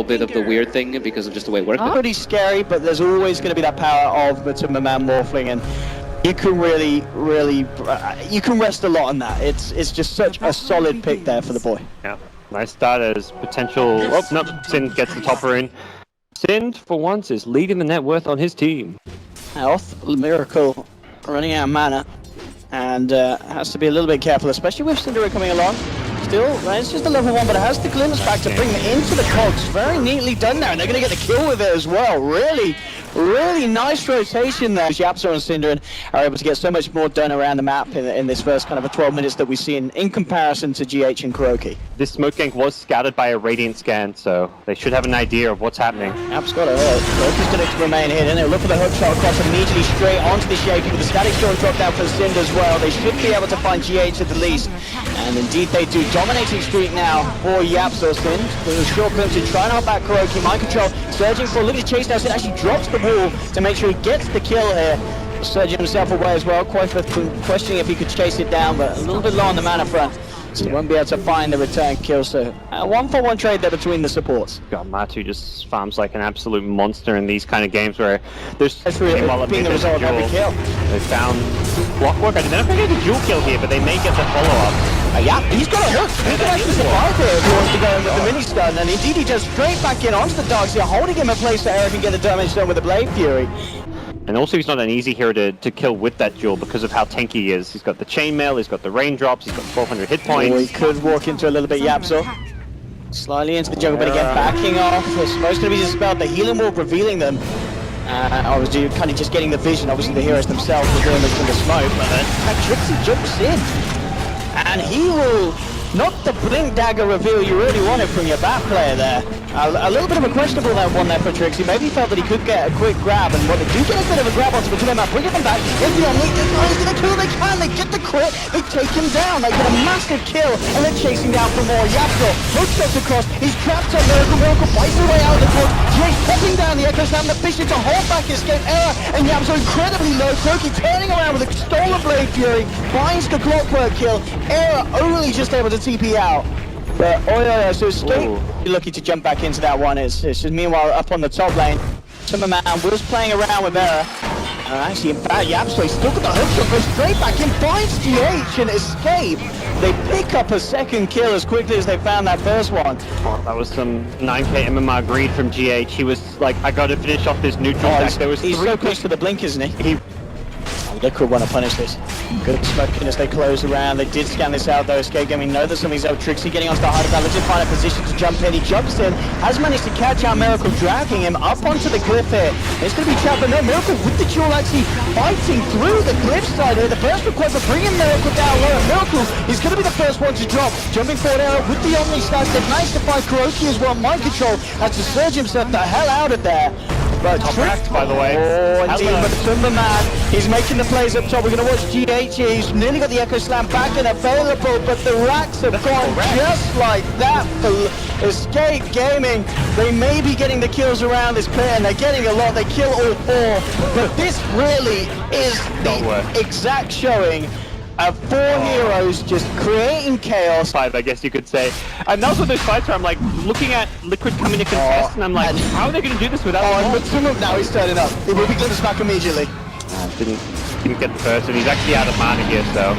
little bit of the weird thing because of just the way it worked. Pretty scary, but there's always going to be that power of Matuma Man morphling, and you can really, you can rest a lot on that. It's just such a solid pick there for the boy. Yeah, nice start as potential. Oh, no, Sin gets the top rune. Sin, for once, is leading the net worth on his team. Health, Miracle running out of mana, and has to be a little bit careful, especially with Syndra coming along. Still, it's just a level 1, but it has the glimpse back to bring them into the cogs. Very neatly done there, and they're going to get the kill with it as well. Really nice rotation there. Yapso and Syndra are able to get so much more done around the map in this first kind of a 12 minutes that we see in comparison to GH and KuroKy. This smoke gank was scouted by a Radiant scan, so they should have an idea of what's happening. App's got a hurt. KuroKy's going to remain hidden. They'll look for the hook shot across immediately straight onto the Shaky with the static storm drop down for Syndra as well. They should be able to find GH at the least. And indeed they do. Dominating streak now for Yapso. Sin with a short glimpse to try and hold back KuroKy. Mind control, surging for a little bit of chase now. Sin actually drops the wall to make sure he gets the kill here. Surging himself away as well. Quite questioning if he could chase it down, but a little bit low on the mana front. So he won't be able to find the return kill. So a 1-for-1 trade there between the supports. God, Matu just farms like an absolute monster in these kind of games where there's being the result of every kill. They found Clockwork. I don't know if they get a dual kill here, but they may get the follow-up. Yeah, he's got a hook. He can actually survive here if he wants to go in with the mini stun, and indeed he just straight back in onto the Darkseer, holding him in place so Eric can get the damage done with the Blade Fury. And also he's not an easy hero to kill with that duel because of how tanky he is. He's got the chainmail, he's got the raindrops, he's got 1200 hit points. Oh, he could walk into a little bit Yapso. Slightly into the jungle, but again backing off. The smoke's going to be dispelled, the healing wall revealing them. Obviously kind of just getting the vision. Obviously the heroes themselves are doing this from the smoke, but Trixie jumps in. And he will, not the blink dagger reveal you really wanted from your bat player there. A little bit of a questionable that one there for Trixie. Maybe he felt that he could get a quick grab, and what they do get a bit of a grab onto Matuma Man, bringing them back. If the Omni, this guy's gonna kill, they can, they get the crit, they take him down, they get a massive kill, and they're chasing down for more. Yapso, hook shots across, he's trapped on Miracle fights his way out of the court. Jace popping down the Echo Slam, the Bishop to hold back escape error, and Yapso incredibly low. KuroKy turning around with a stolen Blade Fury, finds the Clockwork kill. Error only just able to TP out. But so Escape looking to jump back into that one. It's just meanwhile up on the top lane. Matuma Man was playing around with Error. Actually, in fact, Yapso still got the hook shot, goes straight back in, finds GH and Escape. They pick up a second kill as quickly as they found that first one. Oh, that was some 9k MMR greed from GH. He was like, I gotta finish off this neutral deck. He's so close to the blink, isn't he? Liquid want to punish this. Good smoking as they close around. They did scan this out though. Escape Gaming know that something's up. Trixie getting onto the hard ground. Let's just find a position to jump in. He jumps in, has managed to catch out Miracle, dragging him up onto the cliff here. It's going to be trapped, but no, Miracle with the duel actually fighting through the cliff side here. The first request for bringing Miracle down low. Miracle is going to be the first one to drop. Jumping forward arrow with the Omni Slash. They've managed to find KuroKy as well. Mind control has to surge himself the hell out of there. But by the way. Oh, indeed, Matuma Man, he's making the plays up top. We're going to watch GH. He's nearly got the Echo Slam back and available, but the racks have gone just like that for Escape Gaming. They may be getting the kills around this player, and they're getting a lot. They kill all 4, but this really is the exact showing of 4 heroes just creating chaos. 5, I guess you could say. And those were those fights where I'm like looking at Liquid coming to contest, and I'm like, how are they going to do this without? Now he's turning up. He will be glimpsed back immediately. Didn't get the first, and he's actually out of mana here, so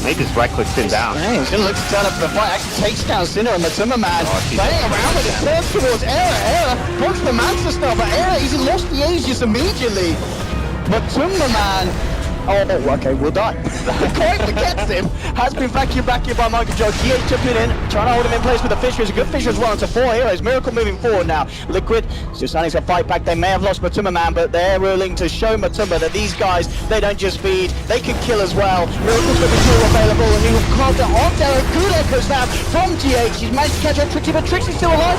they just right-click Sin down. Yeah, he's going to look to turn up for the fight. Actually takes down Sinner and Matuma Man. Playing around with it, turns towards Error. Blocks the Mantis style, but Error, he's lost the Aegis immediately. Matuma Man. Oh, okay, we'll die. Quite forgets him. Has been vacuumed back here by Michael Joe. GH jumping in, trying to hold him in place with the Fisher. It's a good Fisher as well. Into 4 heroes. Miracle moving forward now. Liquid still starting to fight back. They may have lost Matuma Man, but they're willing to show Matuma that these guys, they don't just feed, they can kill as well. Miracle's got the duel available, and he will carve it on there. A good Echo Slam from GH. He's managed to catch up Trixie, but Trixie's still alive.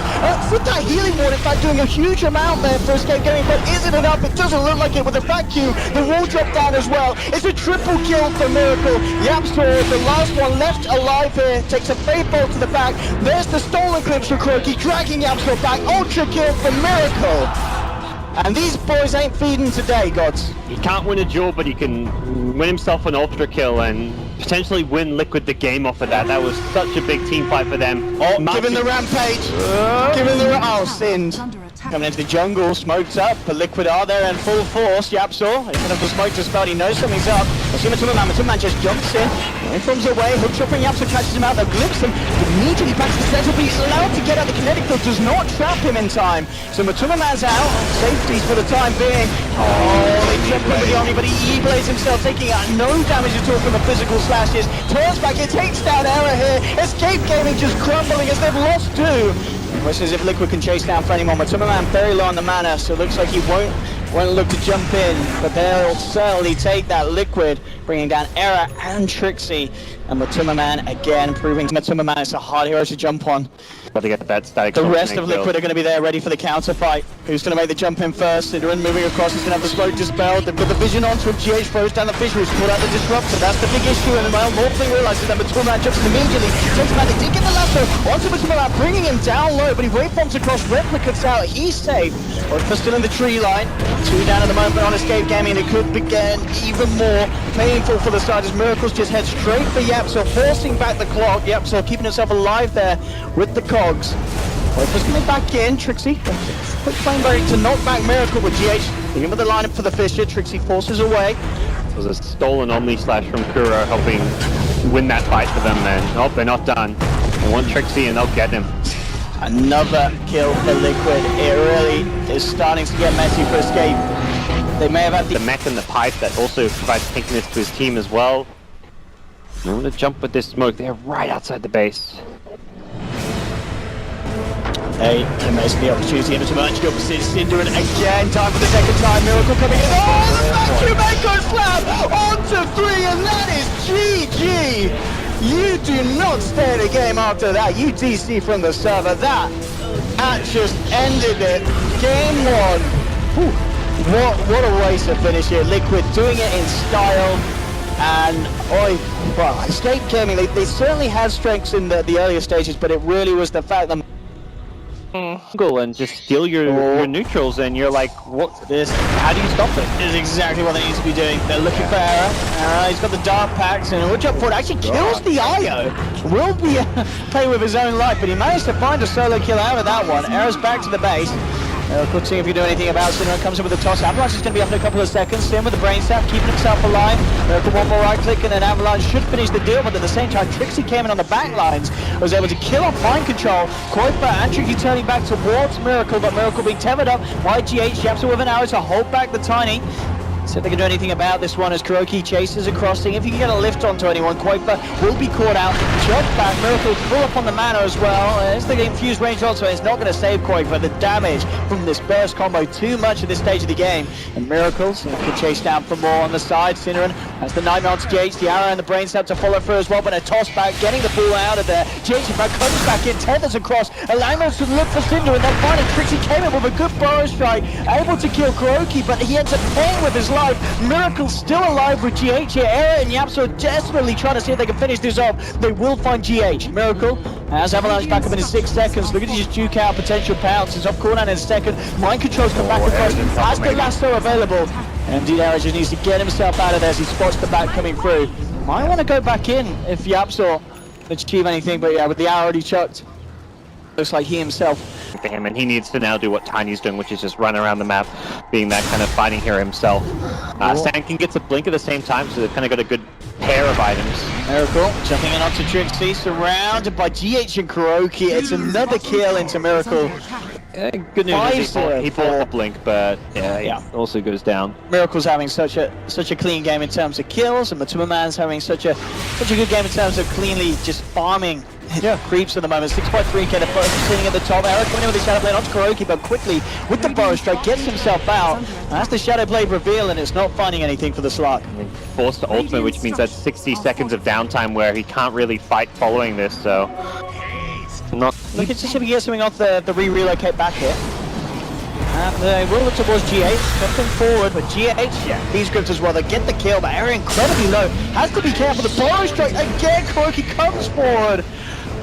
With that healing ward, in fact, doing a huge amount there for Escape Gaming, but is it enough? It doesn't look like it with the vacuum. The wall dropped down as well. It's a triple kill for Miracle. Yapso, the last one left alive here, takes a fade bolt to the back. There's the stolen clips for KuroKy, dragging Yapso back. Ultra kill for Miracle. And these boys ain't feeding today, gods. He can't win a duel, but he can win himself an ultra kill, and potentially win Liquid the game off of that. That was such a big team fight for them. Oh, giving the rampage. Giving the... Oh, Sind. Coming into the jungle, smoked up, but Liquid are there in full force. Yapsor, instead of the smoke to spell, he knows something's up. We'll see Matuma just jumps in, informs away, hooks up and Yapsor catches him out, they'll glimpse him, immediately back to the center, but he's allowed to get out. The kinetic field does not trap him in time. So Matuma-man's out, safeties for the time being. Oh, they jump over the Omni, but he E-blades himself, taking out no damage at all from the physical slashes. Turns back, it takes down Error here. Escape Gaming just crumbling as they've lost 2. Question is if Liquid can chase down for anyone. Matuma-man very low on the mana, so it looks like he won't look to jump in, but they'll certainly take that. Liquid bringing down Error and Trixie, and Matuma-man again proving Matuma-man is a hard hero to jump on. Got to get that static. The rest of Liquid are going to be there ready for the counter fight. Who's going to make the jump in first? Sidran moving across, he's going to have the smoke dispelled. They've got the vision onto him. GH throws down the Fisher, who's caught out the disruptor. That's the big issue, and well, Morphling realizes that Matuma-man jumps in immediately. Takes him out, they did get the lasso onto Matuma-man, bringing him down low, but he wave bombs across, Replicates out, he's safe. Orpha's still in the tree line. 2 down at the moment on Escape Gaming, and it could begin even more painful for the side as Miracles just head straight for Yapsor, forcing back the clock. Yapsor keeping himself alive there with the cogs. Orpha's coming back in, Trixie, quick flame break to knock back Miracle with GH. Looking for the lineup for the Fisher, Trixie forces away. It was a stolen Omni Slash from Kuro helping win that fight for them, and oh, they're not done. They want Trixie and they'll get him. Another kill for Liquid. It really is starting to get messy for Escape. They may have had the mech and the pipe that also provides pinkiness to his team as well. I'm going to jump with this smoke. They're right outside the base. They missed the opportunity into much go for Synderen again. Time for the second time. Miracle coming in. Oh, the vacuum echo slap onto 3, and that is GG. You do not stay in the game after that. You DC from the server. That just ended it. Game 1. Whew. What a way to finish here. Liquid doing it in style. And well, Escape Gaming, they certainly had strengths in the earlier stages, but it really was the fact that and just steal your neutrals, and you're like, what this? How do you stop it? This is exactly what they need to be doing. They're looking for Error. He's got the dark packs, and watch out for it. Actually kills the IO. Will be playing with his own life, but he managed to find a solo kill out of that one. Error's back to the base. Could see if you do anything about Cinnamon. Comes in with the toss. Avalanche is going to be up in a couple of seconds. Sim with the brain staff, keeping himself alive. One more right click, and then Avalanche should finish the deal. But at the same time, Trixie came in on the back lines, was able to kill off Mind Control. Koifa and Trixie turning back towards Miracle, but Miracle being tethered up by GH. Yapsor with an arrow to hold back the Tiny. See if they can do anything about this one as Kuroki chases across. If you can get a lift onto anyone, Koifa will be caught out. Jump back, Miracle full up on the mana as well. As the infused range also, it's not going to save Koifa. The damage from this burst combo too much at this stage of the game. And Miracles can chase down for more on the side. Synderen has the Nightmare onto GH, the arrow and the brain stab to follow through as well, but a toss back, getting the ball out of there. GH in fact comes back in, tethers across, allowing them to look for Synderen. Then finally Trixie came in with a good burrow strike, able to kill Kuroki, but he ends up paying with his life. Miracle still alive with GH here. Error and Yapsor desperately trying to see if they can finish this off. They will find GH. Miracle has Avalanche back up in 6 seconds. Look at just duke out potential pounce. It's off cooldown in a second. Mind Control's come back across. Has the lasso available. And indeed, Error just needs to get himself out of there as he spots the back coming through. Might want to go back in if Yapsor can achieve anything, but yeah, with the arrow already chucked, looks like he himself to him, and he needs to now do what Tiny's doing, which is just run around the map, being that kind of fighting hero himself. Sankin gets a blink at the same time, so they've kind of got a good pair of items. Miracle jumping in onto Trixie, surrounded by GH and Kuroki. It's another kill into Miracle. Good news, he bought the blink, but yeah, also goes down. Miracle's having such a clean game in terms of kills, and Matuma-man's having such a good game in terms of cleanly just farming creeps at the moment. 6.3k to sitting at the top. Error coming in with the Shadow Blade onto Kuroki, but quickly with the Burrow Strike gets himself out. That's the Shadow Blade reveal, and it's not finding anything for the Slark. Forced to ultimate, which means that's 60 seconds of downtime where he can't really fight following this, so... Look, it's just if he gets something off the relocate back here. And they will look towards GH, jumping forward, but GH, these grips as well, they get the kill, but Error incredibly low, has to be careful, the Burrow Strike again, Kuroki comes forward.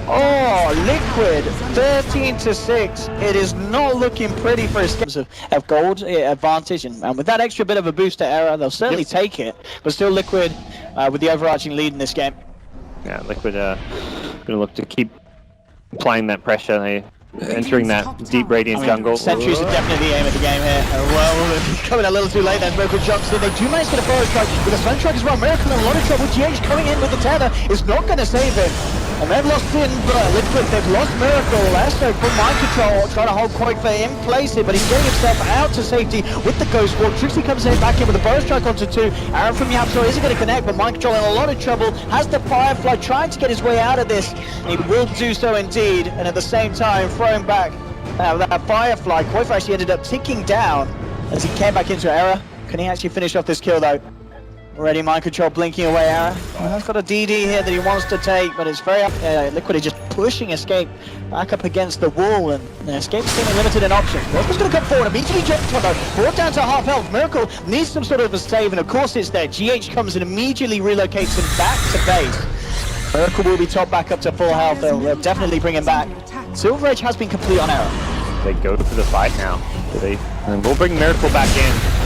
Oh, Liquid, 13-6. It is not looking pretty for a of gold advantage, and with that extra bit of a boost to Era, they'll certainly take it. But still, Liquid with the overarching lead in this game. Yeah, Liquid going to look to keep applying that pressure. They entering that deep radiant jungle. Sentries are definitely the aim of the game here. Well, coming a little too late then. Miracle jumps in. They do manage to get a forest strike with a sun strike as well. Miracle in a lot of trouble. GH coming in with the tether is not going to save him. And they've lost in Liquid, they've lost Miracle. Lasso from mind control, trying to hold Quakefer in place here, but he's getting himself out to safety with the Ghost Walk. Trixie comes in back in with a Burst Strike onto 2. Aaron from Yapso isn't going to connect, but mind control in a lot of trouble. Has the Firefly trying to get his way out of this. He will do so indeed, and at the same time, throwing back that Firefly. Quakefer actually ended up ticking down as he came back into Era. Can he actually finish off this kill though? Already mind control blinking away Ara. Well, he's got a DD here that he wants to take, but it's very Liquid is just pushing Escape back up against the wall, and Escape's seeming limited in options. Miracle's going to come forward, immediately jumps on though, brought down to half health. Miracle needs some sort of a save, and of course it's there. GH comes and immediately relocates him back to base. Miracle will be top back up to full health, they'll definitely bring him back. Silver Edge has been complete on Era. They go for the fight now, and we'll bring Miracle back in.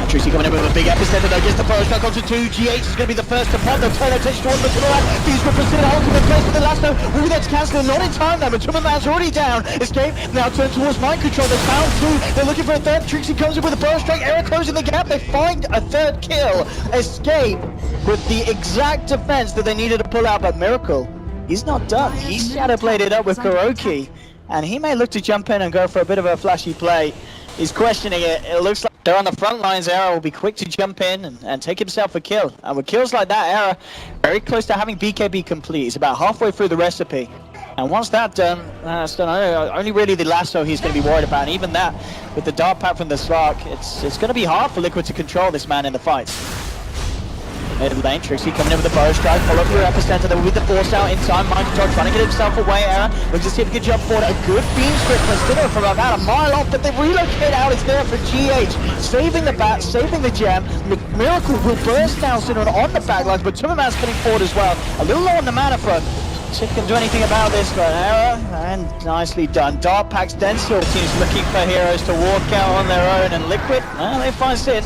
Trixie coming in with a big epicenter though, gets the first knock onto 2. GH is going to be the first to pop. They'll turn attention towards Matuma. These will proceed hold to the place with the last note. Ooh, that's cancelled. Not in time though. Matuma Man's already down. Escape now turn towards mind control. They found 2. They're looking for a third. Trixie comes in with a burst strike. Eric closing the gap. They find a third kill. Escape with the exact defense that they needed to pull out, but Miracle, he's not done. He's shadowbladed up with Kuroki, and he may look to jump in and go for a bit of a flashy play. He's questioning it. It looks like they're on the front lines. Era will be quick to jump in and take himself a kill. And with kills like that, Era very close to having BKB complete. He's about halfway through the recipe. And once that's done, only really the lasso he's going to be worried about. And even that, with the dart pack from the Slark, it's going to be hard for Liquid to control this man in the fights. Mid lane, Trixie coming in with the bow strike, follow through epicenter there with the force out in time. Mind control trying to get himself away. Era looks to see if he can jump forward. A good beam script for Stinner from about a mile off, but the relocate out is there for GH, saving the bat, saving the gem. Miracle will burst down Stinner on the backlines, but Tummerman's coming forward as well. A little low on the mana front. See if he can do anything about this, but Era, and nicely done. Dart packs Densil teams looking for heroes to walk out on their own, and Liquid, they find Sid.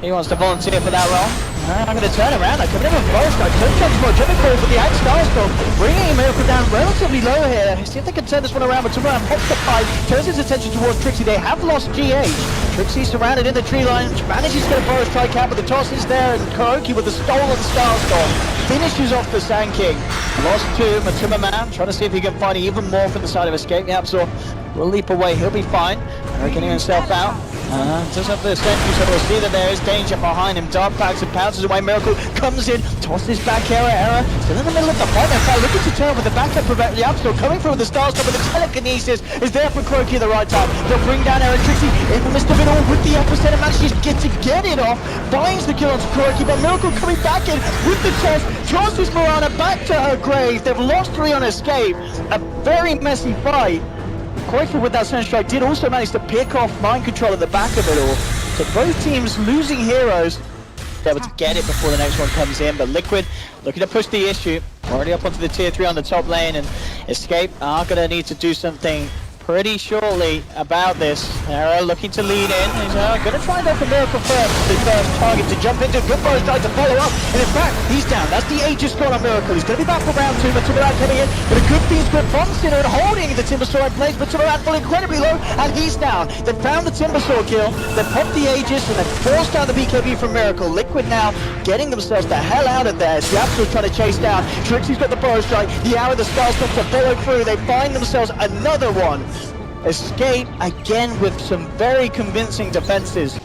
He wants to volunteer for that role. I'm going to turn around. I'm coming in with a bow strike. Turn more jumping forward with the Axe Starstorm, bringing Miracle down relatively low here. See if they can turn this one around, but Tumura pops the pipe, turns his attention towards Trixie. They have lost GH. Trixie surrounded in the tree line, manages to get a bow strike out, but the toss is there, and Kuroki with the stolen Starstorm finishes off the Sand King. Lost 2, Matuma Man, trying to see if he can find even more from the side of Escape. Yep, so will leap away, he'll be fine. Getting himself out. Does have the sentry, so we'll see that there is danger behind him. Dart packs and pounces away. Miracle comes in, tosses back Era. Still in the middle of the fight. They're looking to turn with the backup of the Absol coming through with the Starstorm, but the telekinesis is there for Kuroki at the right time. They'll bring down Era. Trixie in the midst of it all with the epicenter, manages to get it off. Binds the kill onto Kuroki, but Miracle coming back in with the test. Tosses Mirana back to her grave. They've lost 3 on Escape. A very messy fight. Quakefer with that Sun Strike did also manage to pick off mind control at the back of it all. So both teams losing heroes, able to get it before the next one comes in, but Liquid looking to push the issue. Already up onto the tier 3 on the top lane, and Escape are going to need to do something pretty shortly about this. Era looking to lead in. He's going to try and go for Miracle first. The first target to jump into. Good boy trying to follow up. And in fact, he's down. That's the Aegis score on Miracle. He's going to be back for round 2. But Timberland coming in. But a good beam script from Sinner and holding the Timbersaw in place. But Timberland falling incredibly low. And he's down. They found the Timbersaw kill. They popped the Aegis and they forced down the BKB from Miracle. Liquid now getting themselves the hell out of there. The Absol trying to chase down. Trixie's got the bow strike. The hour the Starstorm to follow through. They find themselves another one. Escape again with some very convincing defenses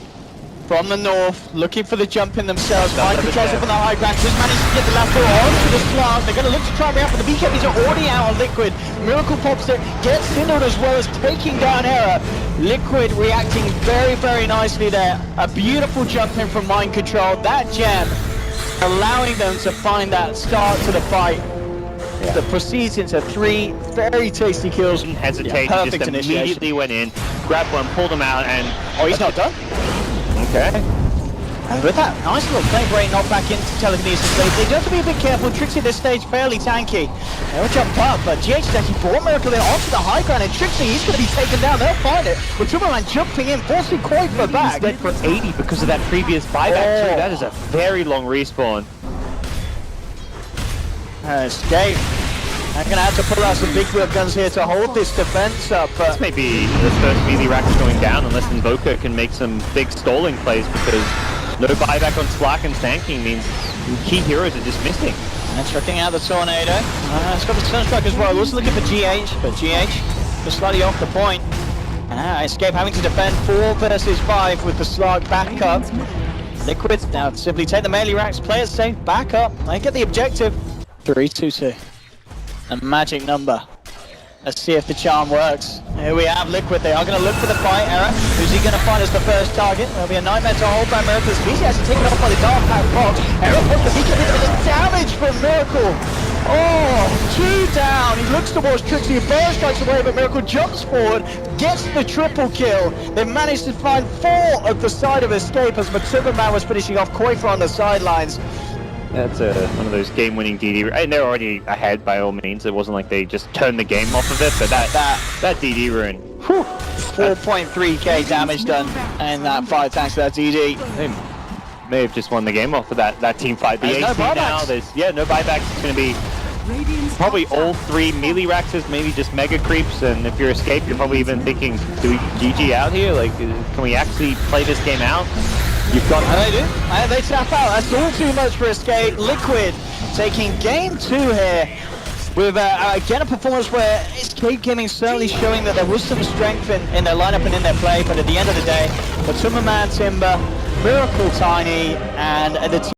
from the north, looking for the jump in themselves. Mind controls it from the high ground. Just managed to get the last ball onto the Slark. They're going to look to try and react, but the BKBs are already out on Liquid. Miracle pops it, gets Sinnored as well as taking down Era. Liquid reacting very, very nicely there. A beautiful jump in from mind control. That gem allowing them to find that start to the fight. That proceeds into 3 very tasty kills. Didn't hesitate, just immediately went in, grabbed one, pulled him out, and... Oh, he's not done? Okay. And with that nice little flame brain knocked back into telekinesis, they do have to be a bit careful. Trixie at this stage fairly tanky. They'll jump up, but GH has actually brought Miracle in onto the high ground, and Trixie, he's going to be taken down. They'll find it. But Superman jumping in, forcing Koi for back. He's dead for 80 because of that previous buyback too. That is a very long respawn. Escape. I'm going to have to pull out some big wheel guns here to hold this defense up. This may be the first melee racks going down unless Invoker can make some big stalling plays, because no buyback on Slack and Sanking means key heroes are just missing. And chucking out the Tornado. It's got the Sunstruck as well. Also looking for GH, but GH just slightly off the point. Escape having to defend 4 versus 5 with the Slug back up. Liquid now simply take the melee racks, play it safe, back up. They get the objective. 3-2-2. A magic number. Let's see if the charm works. Here we have Liquid. They are going to look for the fight error. Who's he going to find as the first target? There'll be a nightmare to hold by Miracle. He's actually taken off by the Dark Pack box. Error puts the beacon into the damage from Miracle. Oh, 2 down. He looks towards Trixie. Bear strikes away, but Miracle jumps forward, gets the triple kill. They managed to find 4 at the side of Escape as Superman was finishing off Koifa on the sidelines. That's one of those game-winning DD. And they're already ahead by all means. It wasn't like they just turned the game off of it, but that DD rune. 4.3k damage done, and that 5 thanks to that DD. They may have just won the game off of that team fight. The AC no buybacks. now, no buybacks. It's going to be probably all 3 melee raxes, maybe just mega creeps, and if you're Escape, you're probably even thinking, do we GG out here? Like, can we actually play this game out? You've got... And they do. And they tap out. That's all too much for Escape. Liquid taking game 2 here with, again, a performance where Escape Gaming certainly showing that there was some strength in their lineup and in their play, but at the end of the day, Superman, Timber, Miracle, Tiny, and the team